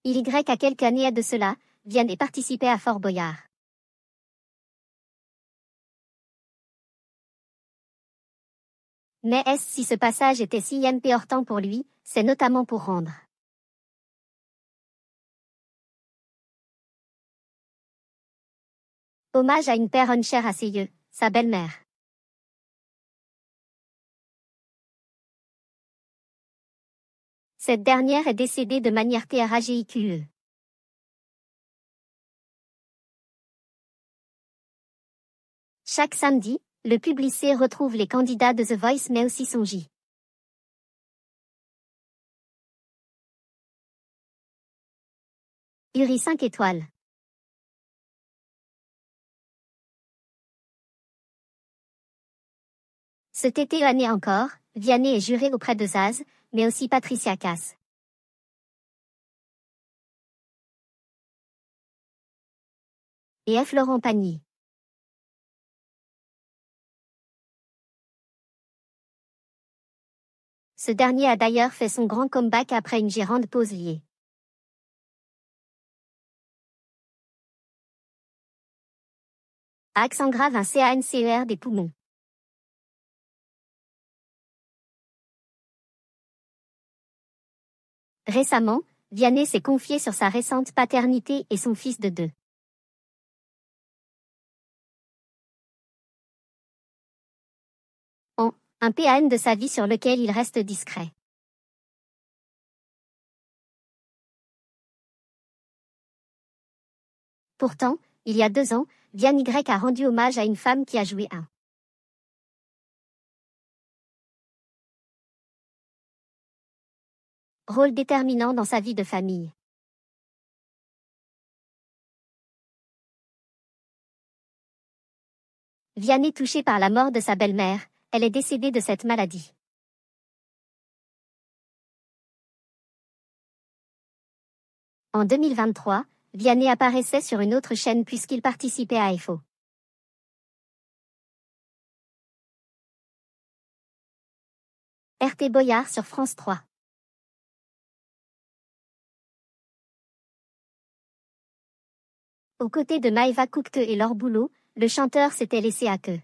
Il y a quelques années de cela, Vianney participait à Fort Boyard. Mais est-ce si ce passage était si important pour lui, c'est notamment pour rendre hommage à une personne chère à ses yeux, sa belle-mère. Cette dernière est décédée de manière tragique. Chaque samedi, le public retrouve les candidats de The Voice mais aussi son J. Uri 5 étoiles. Cet été année encore, Vianney est juré auprès de Zaz, mais aussi Patricia Cass. Et F. Laurent Pagny. Ce dernier a d'ailleurs fait son grand comeback après une grande pause liée. Accent grave un CANCER des poumons. Récemment, Vianney s'est confié sur sa récente paternité et son fils de 2 ans, un PAN de sa vie sur lequel il reste discret. Pourtant, il y a 2 ans, Vianney a rendu hommage à une femme qui a joué un rôle déterminant dans sa vie de famille. Vianney touché par la mort de sa belle-mère, elle est décédée de cette maladie. En 2023, Vianney apparaissait sur une autre chaîne puisqu'il participait à FO. RT Boyard sur France 3. Aux côtés de Maëva Coucte et Laure Boulot, le chanteur s'était laissé à queue.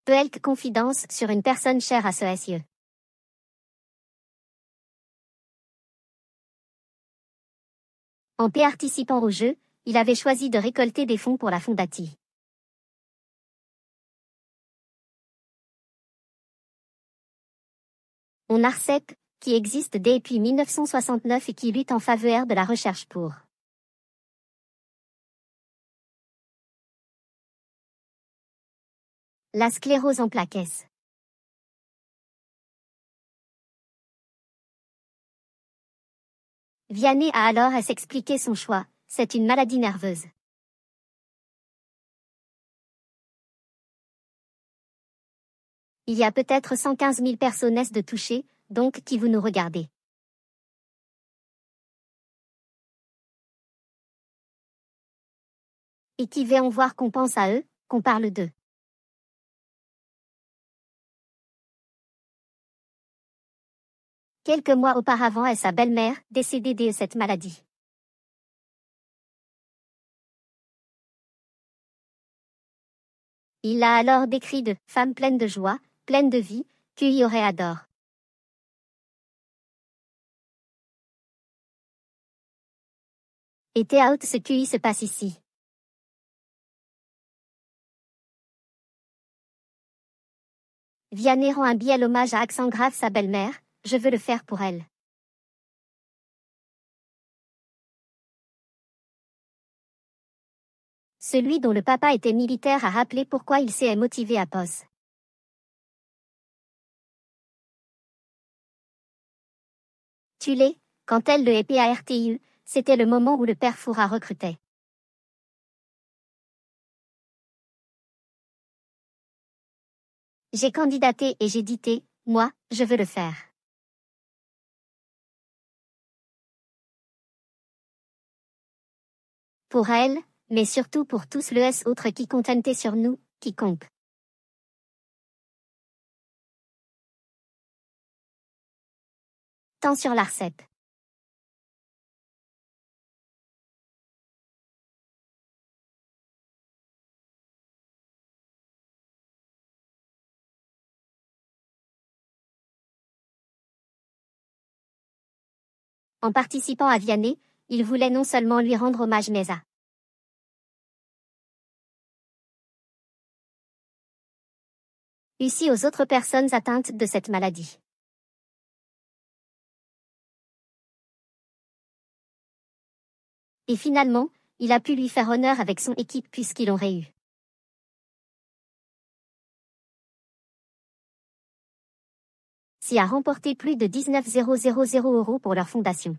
Quelques confidences sur une personne chère à ce SE. En participant au jeu, il avait choisi de récolter des fonds pour la fondati. On ARCEP, qui existe depuis 1969 et qui lutte en faveur de la recherche pour la sclérose en plaques. Vianney a alors à s'expliquer son choix, c'est une maladie nerveuse. Il y a peut-être 115 000 personnes de touchées, donc qui vous nous regardez. Et qui va en voir qu'on pense à eux, qu'on parle d'eux. Quelques mois auparavant est sa belle-mère, décédée de cette maladie. Il l'a alors décrit de « femme pleine de joie, pleine de vie, qu'il aurait adore ». Et out ce qui se passe ici. Vianney rend un bel hommage à accent grave sa belle-mère, je veux le faire pour elle. Celui dont le papa était militaire a rappelé pourquoi il s'est motivé à POS. Tulé, quand elle le PARTU, c'était le moment où le père Foura recrutait. J'ai candidaté et j'ai dité, moi, je veux le faire. Pour elle, mais surtout pour tous les autres qui contentaient sur nous, qui comptent. Tant sur l'ARCEP. En participant à Vianney, il voulait non seulement lui rendre hommage mais aussi aux autres personnes atteintes de cette maladie. Et finalement, il a pu lui faire honneur avec son équipe puisqu'ils aurait eu si a remporté plus de 19 000 € pour leur fondation.